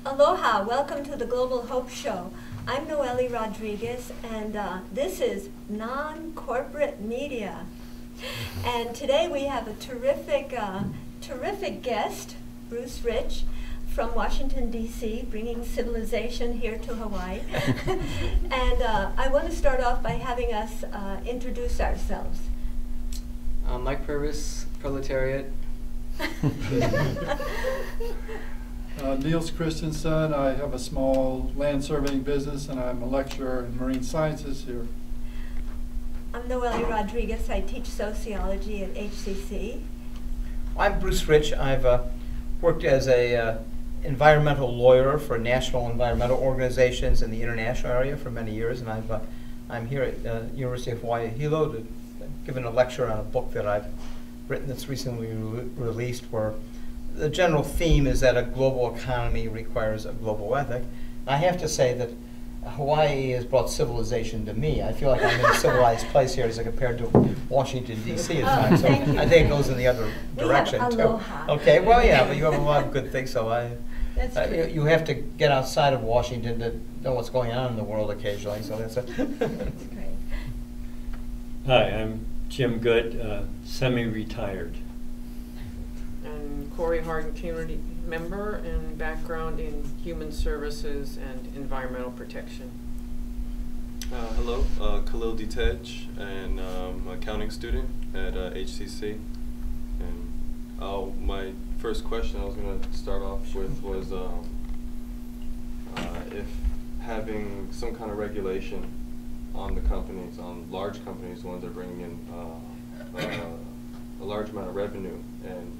Aloha, welcome to the Global Hope Show. I'm Noelle Rodriguez, and this is Non-Corporate Media. And today we have a terrific guest, Bruce Rich, from Washington, D.C., bringing civilization here to Hawaii. And I want to start off by having us introduce ourselves. Mike Purvis, Proletariat. Niels Christensen. I have a small land surveying business, and I'm a lecturer in marine sciences here. I'm Noelle Rodriguez. I teach sociology at HCC. I'm Bruce Rich. I've worked as a environmental lawyer for national environmental organizations in the international area for many years, and I'm here at University of Hawaii Hilo to give a lecture on a book that I've written that's recently released, where the general theme is that a global economy requires a global ethic. I have to say that Hawaii has brought civilization to me. I feel like I'm in a civilized place here as compared to Washington, D.C. at times. So I think it goes in the other direction, too. Aloha. Okay, well, yeah, but you have a lot of good things, so you have to get outside of Washington to know what's going on in the world occasionally, so that's it. That's great. Hi, I'm Jim Good, semi-retired. And Corey Harden, community member and background in human services and environmental protection. Hello, Khalil Ditej, and I'm an accounting student at HCC. And my first question I was going to start off with was if having some kind of regulation on the companies, on large companies, the ones that are bringing in a large amount of revenue and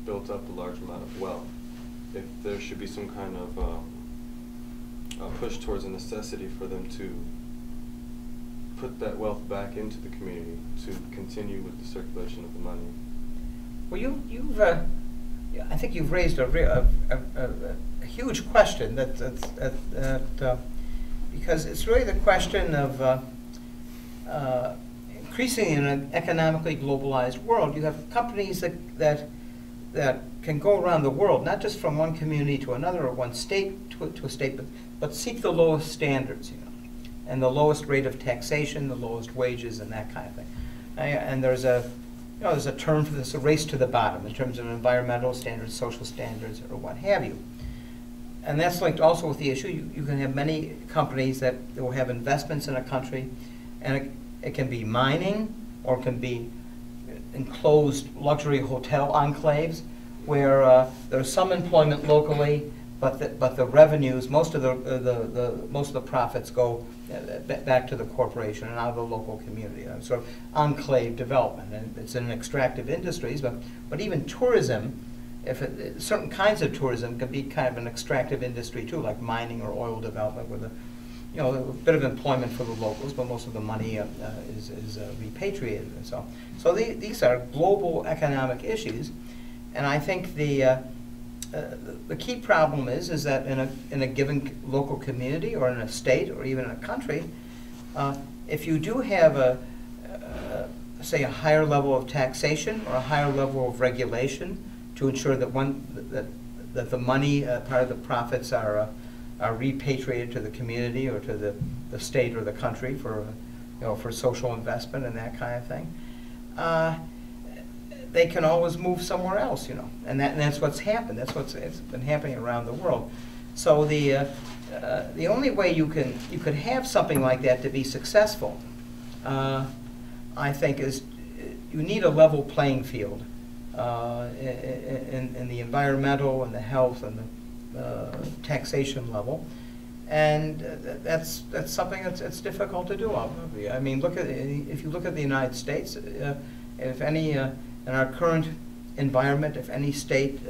built up a large amount of wealth, if there should be some kind of push towards a necessity for them to put that wealth back into the community to continue with the circulation of the money. Well, I think you've raised a huge question because it's really the question of increasingly in an economically globalized world, you have companies that can go around the world, not just from one community to another or one state to a state, but seek the lowest standards, and the lowest rate of taxation, the lowest wages, and that kind of thing. And there's a term for this, a race to the bottom, in terms of environmental standards, social standards, or what have you. And that's linked also with the issue. You can have many companies that will have investments in a country, and it can be mining, or it can be enclosed luxury hotel enclaves where there's some employment locally, but the revenues, most of the profits go back to the corporation and out of the local community. Sort of enclave development, and it's in extractive industries, but even tourism, certain kinds of tourism can be kind of an extractive industry too, like mining or oil development, with a bit of employment for the locals, but most of the money is repatriated and so on. So these are global economic issues, and I think the key problem is that in a given local community or in a state or even in a country, if you do have say a higher level of taxation or a higher level of regulation to ensure that that the money, part of the profits are repatriated to the community or to the state or the country for social investment and that kind of thing, they can always move somewhere else, and that's what's happened. It's been happening around the world. So the only way you could have something like that to be successful, I think, is you need a level playing field in the environmental and the health and the taxation level, and that's something that's difficult to do. I mean, if you look at the United States, if any in our current environment, if any state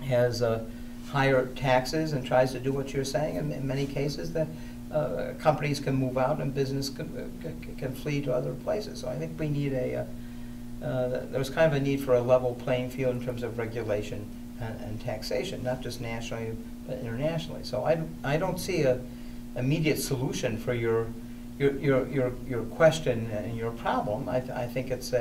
has higher taxes and tries to do what you're saying, in many cases, that companies can move out and business can flee to other places. So I think we need there's kind of a need for a level playing field in terms of regulation and taxation, not just nationally but internationally. So I don't see a immediate solution for your question and your problem. I think it's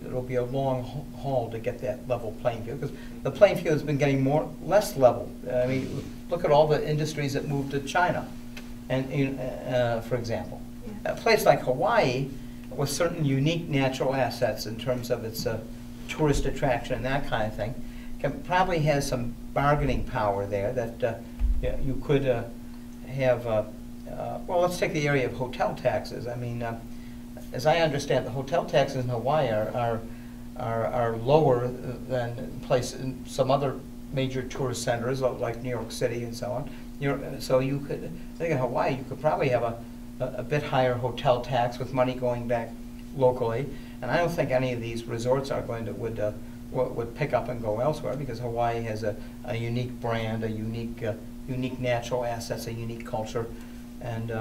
it'll be a long haul to get that level playing field, because the playing field has been getting less level. I mean, look at all the industries that moved to China, and for example, a place like Hawaii, with certain unique natural assets in terms of its tourist attraction and that kind of thing, probably has some bargaining power there that you could have. Well, let's take the area of hotel taxes. I mean, as I understand, the hotel taxes in Hawaii are lower than in some other major tourist centers like New York City and so on. So you could, I think in Hawaii, you could probably have a bit higher hotel tax with money going back locally. And I don't think any of these resorts are going to would pick up and go elsewhere, because Hawaii has a unique brand, a unique natural assets, a unique culture, and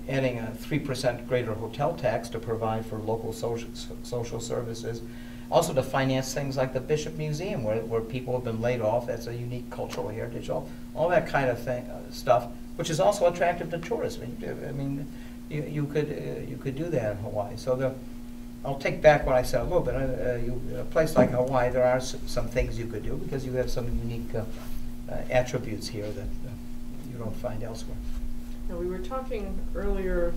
adding a 3% greater hotel tax to provide for local social services, also to finance things like the Bishop Museum, where people have been laid off. That's a unique cultural heritage, all that kind of stuff, which is also attractive to tourists. I mean, you could do that in Hawaii. So I'll take back what I said a little bit. A place like Hawaii, there are some things you could do, because you have some unique attributes here that you don't find elsewhere. Now, we were talking earlier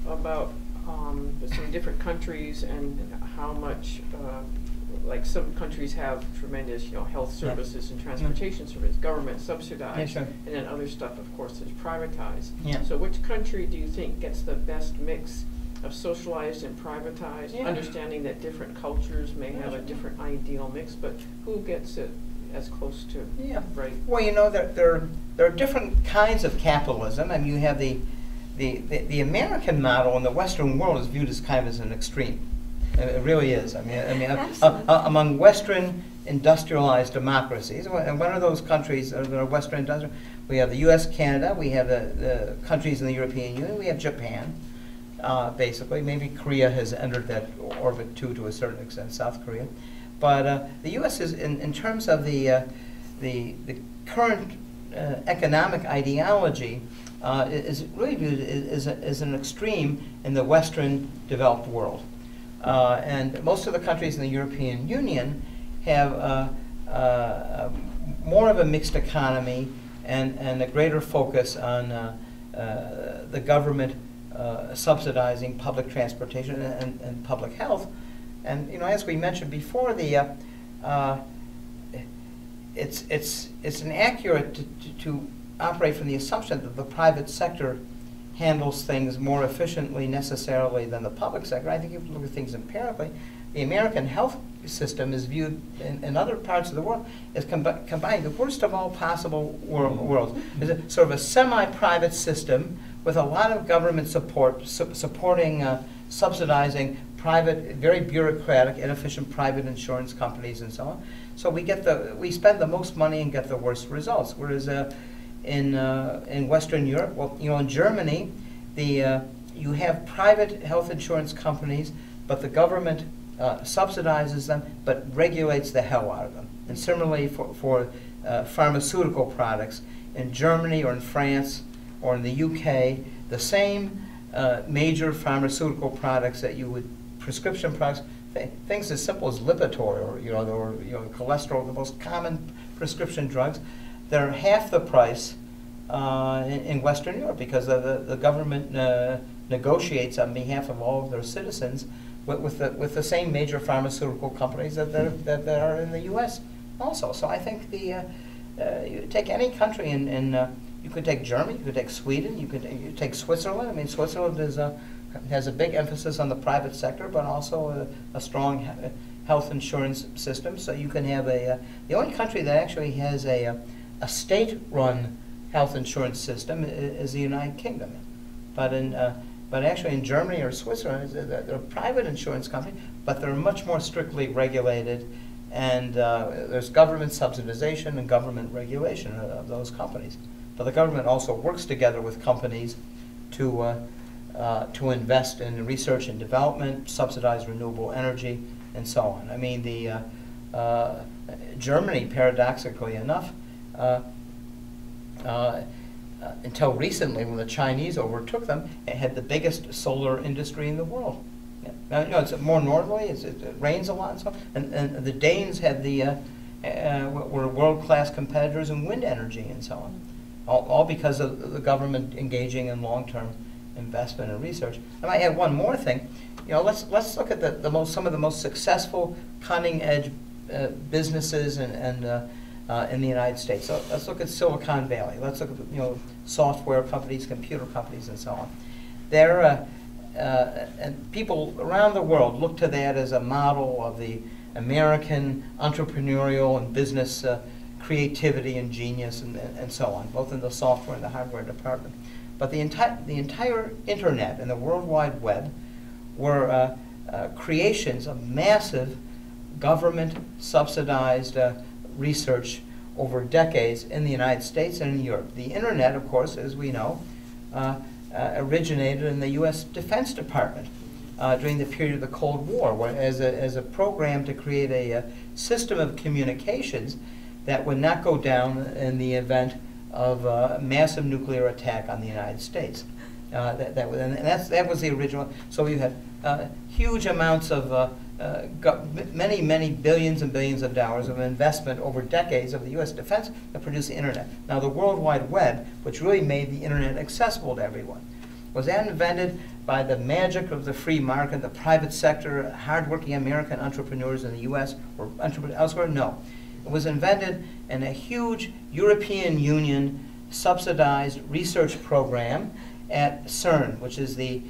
about some different countries and how much, like some countries have tremendous, health services and transportation services, government subsidized, sure. and then other stuff, of course, is privatized. Yeah. So which country do you think gets the best mix of socialized and privatized, understanding that different cultures may have a different ideal mix, but who gets it as close to right? Well, there are different kinds of capitalism. I mean, you have the American model in the Western world is viewed as kind of as an extreme. It really is. I mean, among Western industrialized democracies, and one of those countries that are Western industrial, we have the U.S., Canada, we have the countries in the European Union, we have Japan. Basically, maybe Korea has entered that orbit too, to a certain extent, South Korea. But the U.S. is, in terms of the current economic ideology, is really viewed as an extreme in the Western developed world. And most of the countries in the European Union have more of a mixed economy and a greater focus on the government subsidizing public transportation and public health. And as we mentioned before, it's inaccurate to operate from the assumption that the private sector handles things more efficiently necessarily than the public sector. I think if you look at things empirically, the American health system is viewed in other parts of the world as combining the worst of all possible worlds. It's a sort of a semi-private system with a lot of government support, supporting, subsidizing private, very bureaucratic, inefficient private insurance companies and so on. So we spend the most money and get the worst results. Whereas in Western Europe, well, in Germany, you have private health insurance companies, but the government subsidizes them, but regulates the hell out of them. And similarly for pharmaceutical products, in Germany or in France or in the UK, the same major pharmaceutical products that you would, prescription products, things as simple as Lipitor or cholesterol, the most common prescription drugs, they're half the price in Western Europe, because the government negotiates on behalf of all of their citizens with the same major pharmaceutical companies that are in the U.S. also. So I think you take any country and you could take Germany, you could take Sweden, you could take Switzerland. I mean, Switzerland has a big emphasis on the private sector, but also a strong health insurance system. So you can have the only country that actually has a state-run health insurance system is the United Kingdom. But actually in Germany or Switzerland, they're a private insurance company, but they're much more strictly regulated, and there's government subsidization and government regulation of those companies. But the government also works together with companies to invest in research and development, subsidize renewable energy, and so on. I mean, Germany, paradoxically enough, until recently, when the Chinese overtook them, it had the biggest solar industry in the world. Yeah. It's more northerly. It rains a lot and so on. And the Danes had were world-class competitors in wind energy and so on. All because of the government engaging in long-term investment and research. I might add one more thing. Let's look at some of the most successful cutting-edge businesses in the United States. So let's look at Silicon Valley. Let's look at software companies, computer companies, and so on. And people around the world look to that as a model of the American entrepreneurial and business creativity and genius and so on, both in the software and the hardware department. But the entire internet and the World Wide Web were creations of massive government-subsidized research over decades in the United States and in Europe. The internet, of course, as we know, originated in the U.S. Defense Department during the period of the Cold War, as a program to create a system of communications that would not go down in the event of a massive nuclear attack on the United States. That was the original. So you had huge amounts of many billions and billions of dollars of investment over decades of the U.S. defense to produce the internet. Now the World Wide Web, which really made the internet accessible to everyone, was that invented by the magic of the free market, the private sector, hardworking American entrepreneurs in the U.S. or elsewhere? No. It was invented in a huge European Union subsidized research program at CERN, which is the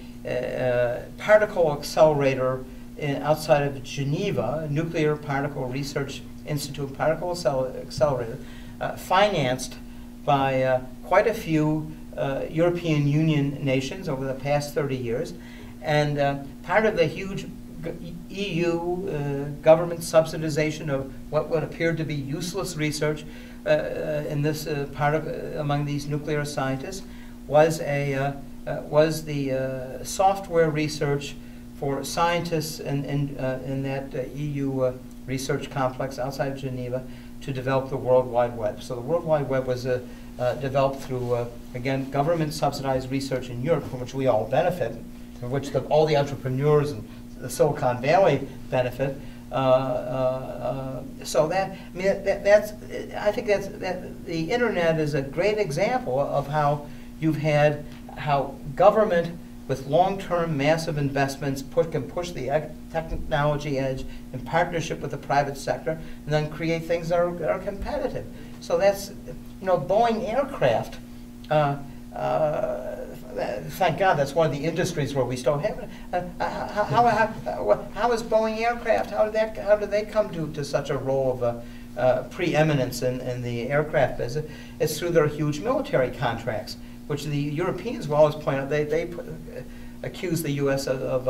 particle accelerator outside of Geneva, Nuclear Particle Research Institute, particle accelerator, financed by quite a few European Union nations over the past 30 years. And part of the huge EU government subsidization of what would appear to be useless research in this among these nuclear scientists was the software research for scientists in that EU research complex outside of Geneva to develop the World Wide Web. So the World Wide Web was developed through, again, government-subsidized research in Europe, from which we all benefit, from which all the entrepreneurs and the Silicon Valley benefit. So I think that the internet is a great example of how how government with long-term massive investments can push the technology edge in partnership with the private sector, and then create things that are competitive. So that's, Boeing aircraft. Thank God that's one of the industries where we still have it. How is Boeing aircraft? How did they come to such a role of preeminence in the aircraft business? It's through their huge military contracts, which the Europeans will always point out. They accuse the U.S. of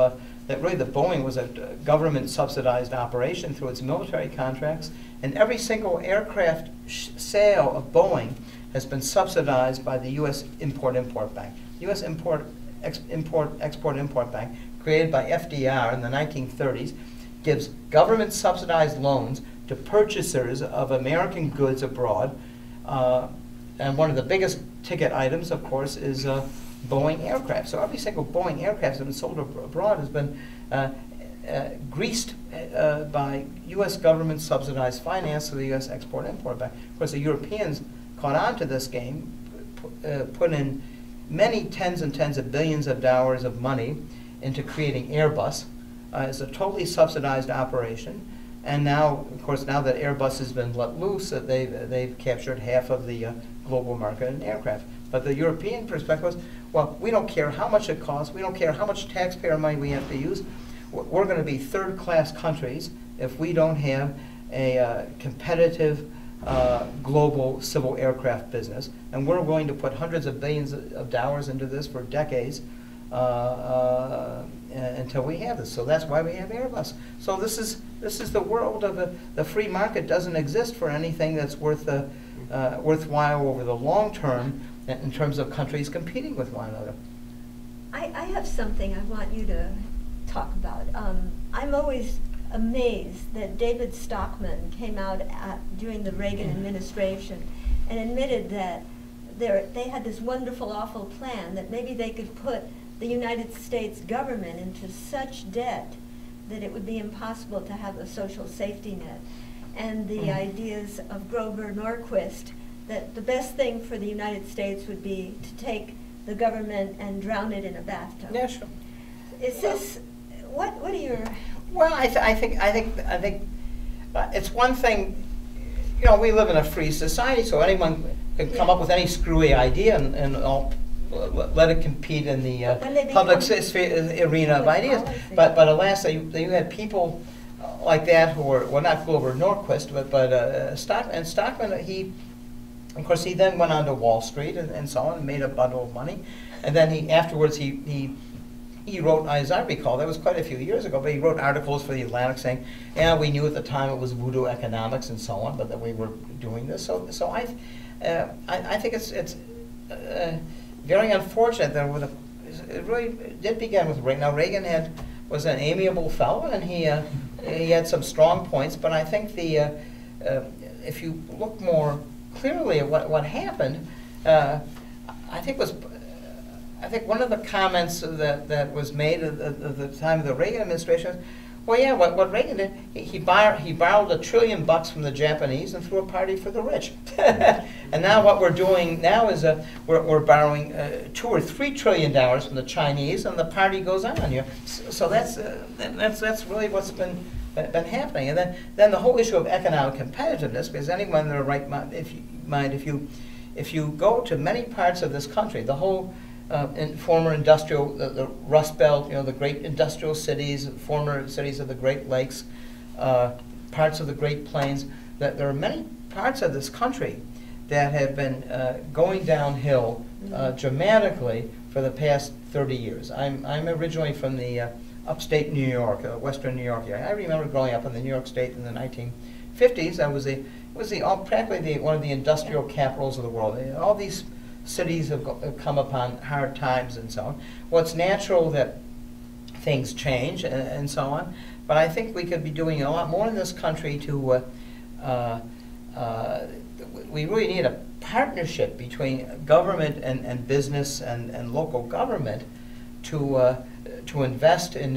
that really the Boeing was a government subsidized operation through its military contracts, and every single aircraft sale of Boeing has been subsidized by the U.S. Import-Export Bank. U.S. Export-Import Bank, created by FDR in the 1930s, gives government-subsidized loans to purchasers of American goods abroad. And one of the biggest ticket items, of course, is Boeing aircraft. So every single Boeing aircraft that's been sold abroad has been greased by U.S. government-subsidized finance through the U.S. Export-Import Bank. Of course, the Europeans caught on to this game, put in many tens and tens of billions of dollars of money into creating Airbus. It's a totally subsidized operation. And now, of course, now that Airbus has been let loose, they've captured half of the global market in aircraft. But the European perspective was, well, we don't care how much it costs. We don't care how much taxpayer money we have to use. We're going to be third-class countries if we don't have a competitive global civil aircraft business. And we're going to put hundreds of billions of dollars into this for decades until we have this. So that's why we have Airbus. So this is the world of the free market. Doesn't exist for anything that's worthwhile over the long term in terms of countries competing with one another. I have something I want you to talk about. I'm always amazed that David Stockman came out during the Reagan administration and admitted that they had this wonderful, awful plan that maybe they could put the United States government into such debt that it would be impossible to have a social safety net. And the ideas of Grover Norquist that the best thing for the United States would be to take the government and drown it in a bathtub. Yeah, sure. Is this, what are your... Well, I think it's one thing, you know, we live in a free society, so anyone can come up with any screwy idea and let it compete in the public arena of ideas. But alas, you had people like that who were, well, not Grover Norquist, but Stockman, he then went on to Wall Street and so on and made a bundle of money. And then afterwards he wrote, as I recall, that was quite a few years ago, but he wrote articles for the Atlantic saying, yeah, we knew at the time it was voodoo economics and so on, but that we were doing this. So I think it's very unfortunate that it really did begin with Reagan. Now Reagan was an amiable fellow, and he had some strong points, but I think if you look more clearly at what happened, I think one of the comments that was made at the time of the Reagan administration was, well, yeah, what Reagan did, he borrowed $1 trillion from the Japanese and threw a party for the rich. And now what we're doing now is we're borrowing $2 or $3 trillion from the Chinese, and the party goes on. You know? So that's really what's been happening. And then the whole issue of economic competitiveness, because anyone in their right mind, if you go to many parts of this country, the whole in former industrial, the Rust Belt, you know, the great industrial cities, former cities of the Great Lakes, parts of the Great Plains, that there are many parts of this country that have been going downhill dramatically for the past 30 years. I'm originally from the upstate New York, western New York area. I remember growing up in the New York State in the 1950s. It was practically one of the industrial capitals of the world. All these cities have come upon hard times and so on. Well, it's natural that things change and so on, but I think we could be doing a lot more in this country to, we really need a partnership between government and business and local government to invest in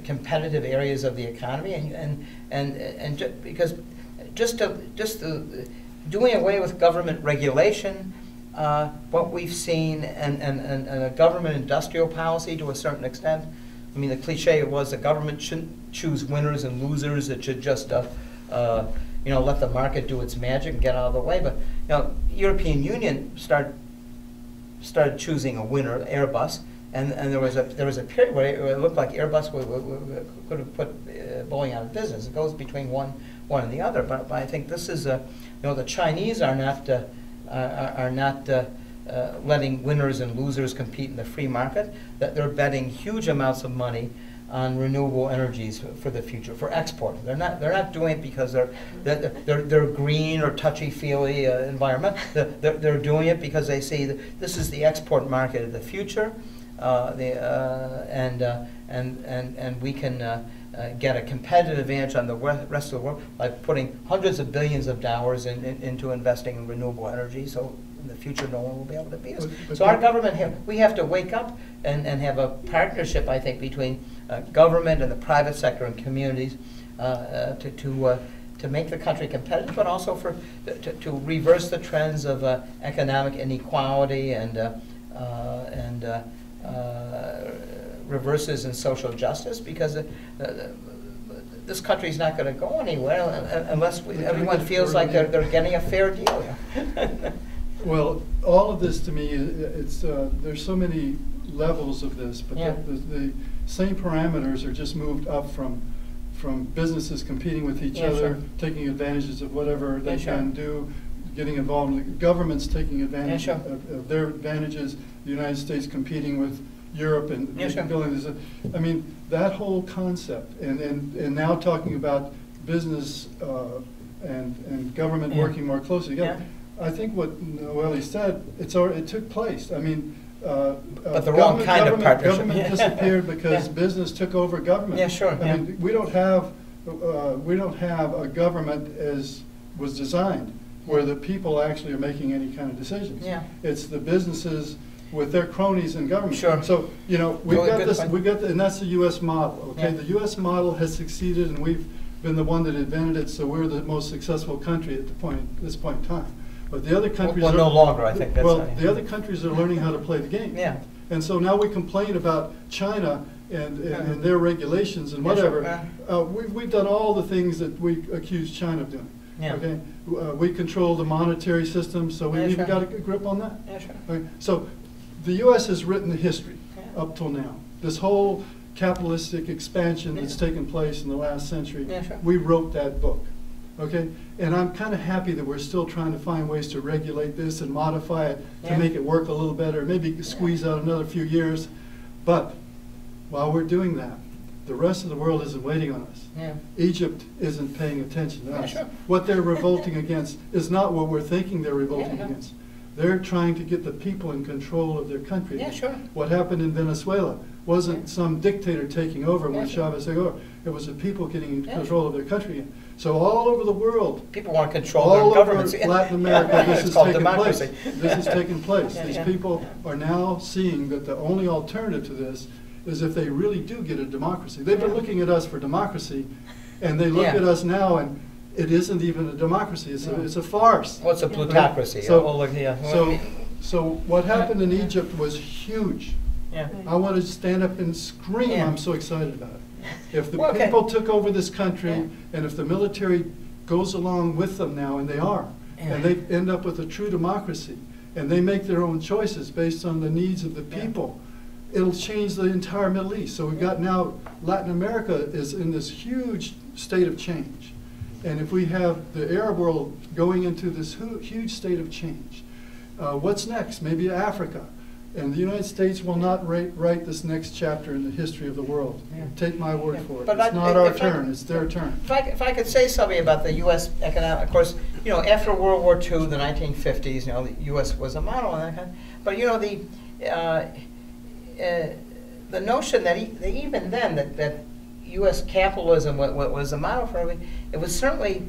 competitive areas of the economy and because just doing away with government regulation, what we've seen, and a government industrial policy to a certain extent. I mean, the cliche was the government shouldn't choose winners and losers. It should just, let the market do its magic and get out of the way. But you know, European Union started choosing a winner, Airbus, and there was a period where it looked like Airbus could have put Boeing out of business. It goes between one and the other. But I think this is the Chinese are not letting winners and losers compete in the free market. That they're betting huge amounts of money on renewable energies for the future, for export. They're not doing it because they're green or touchy-feely environment. They're doing it because they see that this is the export market of the future, and we can get a competitive advantage on the rest of the world by putting hundreds of billions of dollars into investing in renewable energy. So in the future, no one will be able to beat us. So our government, we have to wake up and have a partnership, I think, between government and the private sector and communities to make the country competitive, but also to reverse the trends of economic inequality and reverses in social justice, because this country is not going to go anywhere unless everyone feels like they're getting a fair deal. Well, all of this to me, there's so many levels of this, but the same parameters are just moved up from businesses competing with each other, taking advantages of whatever they can do, getting involved in governments taking advantage of their advantages, the United States competing with Europe and building this. I mean, that whole concept, and now talking about business and government working more closely together. I think what Noelle said, it took place. I mean, but the wrong kind of partnership. Government disappeared because business took over government. I mean, we don't have a government as was designed. where the people actually are making any kind of decisions. Yeah. It's the businesses with their cronies in government. Sure. So, you know, we've Really got good this, point. and that's the U.S. model, okay? Yeah. The U.S. model has succeeded, and we've been the one that invented it, so we're the most successful country at this point in time. But the other countries Well, are... no longer, I think that's Well, right. the other countries are learning how to play the game. Yeah. And so now we complain about China and their regulations and Yeah, sure. whatever. We've done all the things that we accuse China of doing. Yeah. Okay, we control the monetary system, so we've Yeah, even sure. got a grip on that. Yeah, sure. Okay, so the U.S. has written the history Yeah. up till now. This whole capitalistic expansion that's Yeah. taken place in the last century, Yeah, sure. we wrote that book. Okay, and I'm kind of happy that we're still trying to find ways to regulate this and modify it to Yeah. make it work a little better, maybe squeeze out another few years. But while we're doing that, the rest of the world isn't waiting on us. Yeah. Egypt isn't paying attention to Yeah, us. sure. What they're revolting against is not what we're thinking they're revolting Yeah, no. against. They're trying to get the people in control of their country. Yeah, sure. What happened in Venezuela wasn't Yeah. some dictator taking over when Yeah, sure. Chavez took over. It was the people getting in Yeah, control of their country. So all over the world, People want to control all their over governments. Latin America, this It's is called taking place. democracy. This is taking place. Yeah, These yeah. people are now seeing that the only alternative to this is if they really do get a democracy. They've been Yeah. looking at us for democracy, and they look Yeah. at us now, and it isn't even a democracy. It's No. it's a farce. What's a plutocracy? So- Oh, look, yeah. So what happened in Egypt was huge. Yeah. I want to stand up and scream. Yeah. I'm so excited about it. If the Well, okay. people took over this country, Yeah. and if the military goes along with them now, and they are, and Yeah. they end up with a true democracy, and they make their own choices based on the needs of the Yeah. people, it'll change the entire Middle East. So we've got now, Latin America is in this huge state of change. And if we have the Arab world going into this huge state of change, what's next? Maybe Africa. And the United States will not write this next chapter in the history of the world. Yeah. Take my word Yeah. for it. But It's not our if I- turn, it's their turn. If I could say something about the U.S. economic, of course, you know, after World War II, the 1950s, you know, the U.S. was a model and that kind of, but you know, the notion that even then that U.S. capitalism was a model for everything, it was certainly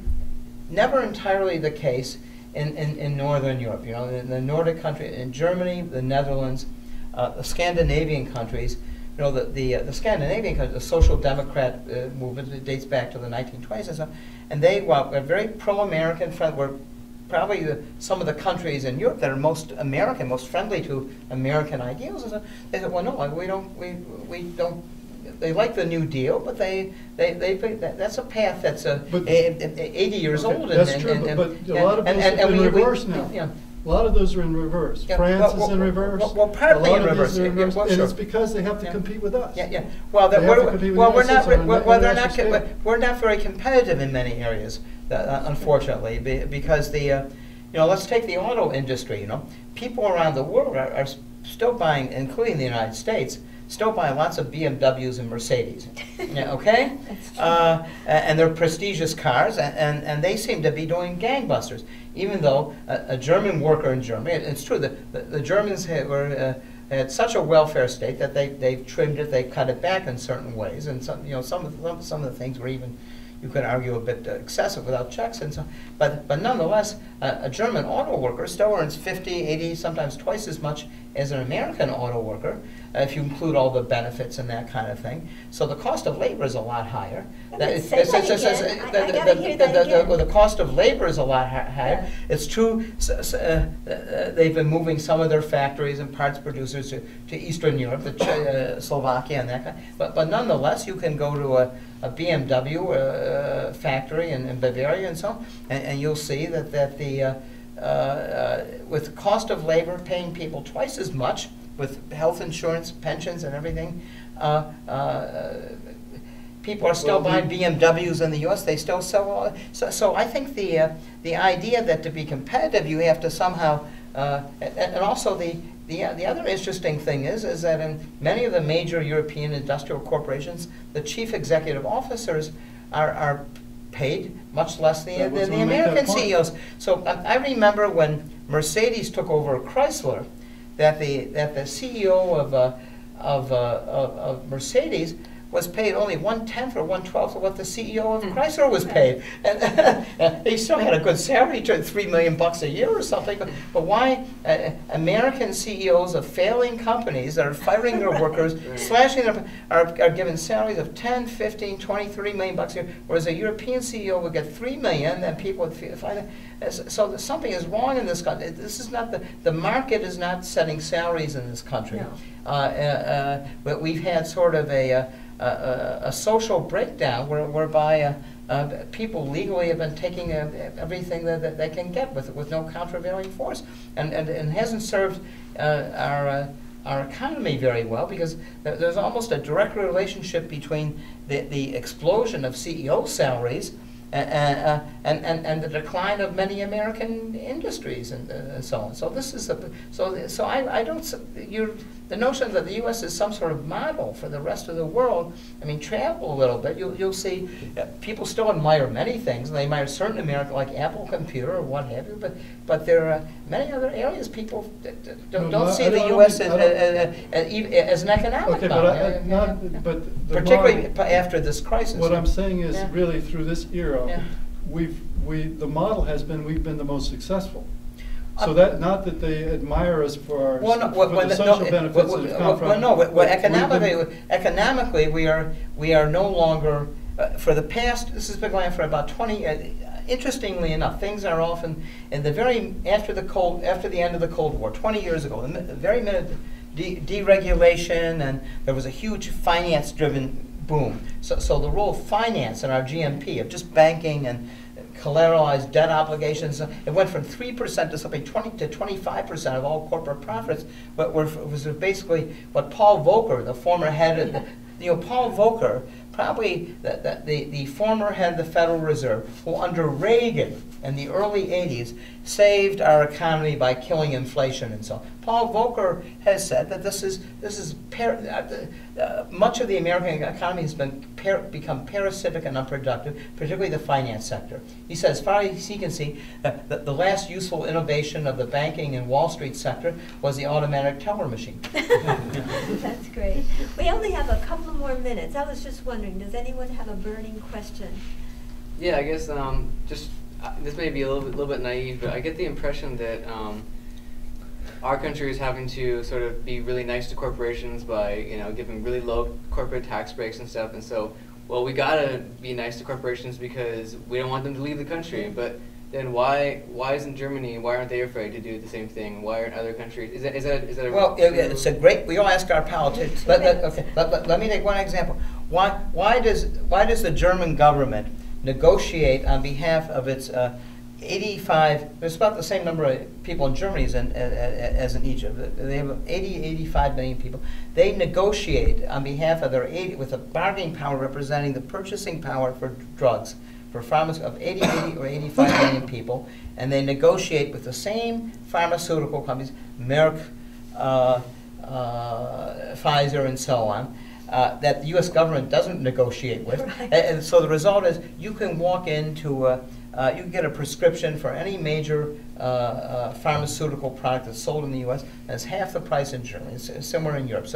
never entirely the case in Northern Europe. You know, in the Nordic country, in Germany, the Netherlands, the Scandinavian countries. You know, the Scandinavian countries, the social democrat movement, it dates back to the 1920s and so, and they were very pro-American, were probably some of the countries in Europe that are most American, most friendly to American ideals. And so they said, well, no, we don't. They like the New Deal, but that's a path that's 80 years Okay, old. that's true, but a lot of those are in reverse now. Yeah. A lot of those are in reverse. Yeah, France well, is in reverse. well, partly A lot in of these reverse. are in Yeah, reverse, well, and sure. it's because they have to Yeah. compete with us. Yeah, yeah. Well, They have to compete with we're the not. United States on an international scale. We're not very competitive in many areas, unfortunately, because you know, let's take the auto industry. You know, people around the world are still buying, including the United States, still buying lots of BMWs and Mercedes. Yeah, okay, and they're prestigious cars, and they seem to be doing gangbusters. Even though a German worker in Germany, it's true that the Germans had such a welfare state that they've trimmed it, they've cut it back in certain ways, and some of the things were even, you could argue, a bit excessive without checks and so. But nonetheless, a German auto worker still earns 50, 80, sometimes twice as much as an American auto worker, if you include all the benefits and that kind of thing. So the cost of labor is a lot higher. Say that again. I gotta hear that again. The cost of labor is a lot higher. Yeah. It's true. They've been moving some of their factories and parts producers to Eastern Europe, to Slovakia and that kind. But nonetheless, you can go to a BMW factory in Bavaria and so on, and you'll see that the with cost of labor paying people twice as much, with health insurance, pensions, and everything, people are still buying BMWs in the U.S. They still sell all. So I think the idea that to be competitive you have to somehow, and also the other interesting thing is that in many of the major European industrial corporations, the chief executive officers are paid much less than the American CEOs. So I remember when Mercedes took over Chrysler, that the CEO of Mercedes was paid only 1/10 or 1/12 of what the CEO of Chrysler was paid. And he still had a good salary, $3 million a year or something. But why American CEOs of failing companies that are firing their workers, slashing their, are given salaries of 10, 15, 20, $30 million a year, whereas a European CEO would get $3 million, and people would find it. So something is wrong in this country. This is not the market is not setting salaries in this country. No. But we've had sort of a social breakdown whereby people legally have been taking everything that they can get with no countervailing force, and hasn't served our economy very well, because there's almost a direct relationship between the explosion of CEO salaries and the decline of many American industries and so on. So this is so I don't the notion that the U.S. is some sort of model for the rest of the world. I mean, travel a little bit, you'll see people still admire many things. They admire certain America, like Apple Computer or what have you. But there are many other areas people don't see the U.S. as an economic model. But particularly after this crisis. What I'm saying is, Yeah. really, through this era, Yeah. the model has been we've been the most successcussed. So that, not that they admire us for our the social benefits that have come from. Economically, we are no longer for the past. This has been going on for about 20. Interestingly enough, things are often in the very after the end of the Cold War, 20 years ago, the very minute deregulation, and there was a huge finance-driven boom. So the role of finance in our GNP, of just banking and collateralized debt obligations, it went from 3% to something 20 to 25% of all corporate profits. But was basically what Paul Volcker, the former head of Paul Volcker, probably the former head of the Federal Reserve, who under Reagan in the early 80s saved our economy by killing inflation and so on. Paul Volcker has said that much of the American economy has become parasitic and unproductive, particularly the finance sector. He says, as far as he can see, the last useful innovation of the banking and Wall Street sector was the automatic teller machine. That's great. We only have a couple more minutes. I was just wondering, does anyone have a burning question? Yeah, I guess this may be a little bit naive, but I get the impression that our country is having to sort of be really nice to corporations by giving really low corporate tax breaks and stuff. And so, well, we gotta be nice to corporations because we don't want them to leave the country. But then why isn't Germany? Why aren't they afraid to do the same thing? Why aren't other countries? Is that well? It's a great. We all ask our politicians. Let me take one example. Why does the German government negotiate on behalf of its 85, there's about the same number of people in Germany as in Egypt. They have 85 million people. They negotiate on behalf of their with a bargaining power representing the purchasing power for drugs, for pharmacy of 80 or 85 million people, and they negotiate with the same pharmaceutical companies, Merck, Pfizer, and so on, that the U.S. government doesn't negotiate with. Right. And so the result is you can walk into you can get a prescription for any major pharmaceutical product that's sold in the U.S. and it's half the price in Germany. It's similar in Europe.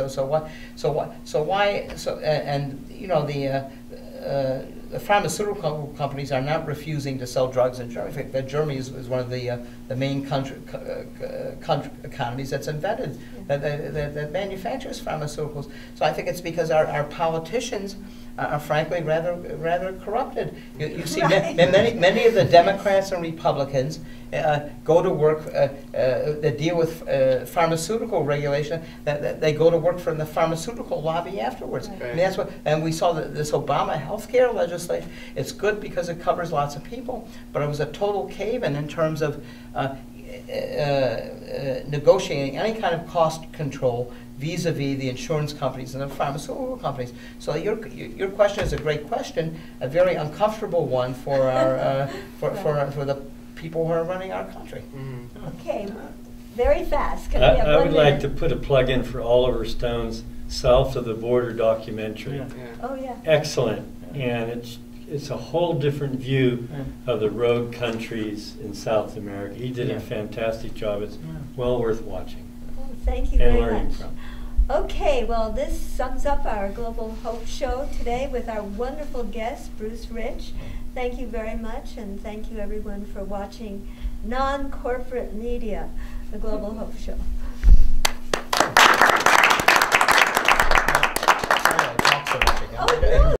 The pharmaceutical companies are not refusing to sell drugs in Germany. In fact, Germany is one of the main economies that's invented, that manufactures pharmaceuticals. So I think it's because our politicians are frankly rather corrupted. You see, Right. many of the Democrats and Republicans go to work, that deal with pharmaceutical regulation, that they go to work for the pharmaceutical lobby afterwards. Right. Right. I mean, and we saw this Obama health care legislation. It's good because it covers lots of people, but it was a total cave-in in terms of negotiating any kind of cost control vis-a-vis the insurance companies and the pharmaceutical companies. So your question is a great question, a very uncomfortable one for our for the people who are running our country. Mm-hmm. Okay, very fast. Can we have I 1 would like minute? to put a plug in for Oliver Stone's South of the Border documentary. Yeah. Yeah. Oh, yeah. Excellent, and it's a whole different view Yeah. of the road countries in South America. He did Yeah. a fantastic job. It's Yeah. well worth watching Oh, thank you and very learning much. from. Okay, well, this sums up our Global Hope Show today with our wonderful guest, Bruce Rich. Thank you very much, and thank you everyone for watching Non-Corporate Media, the Global Hope Show.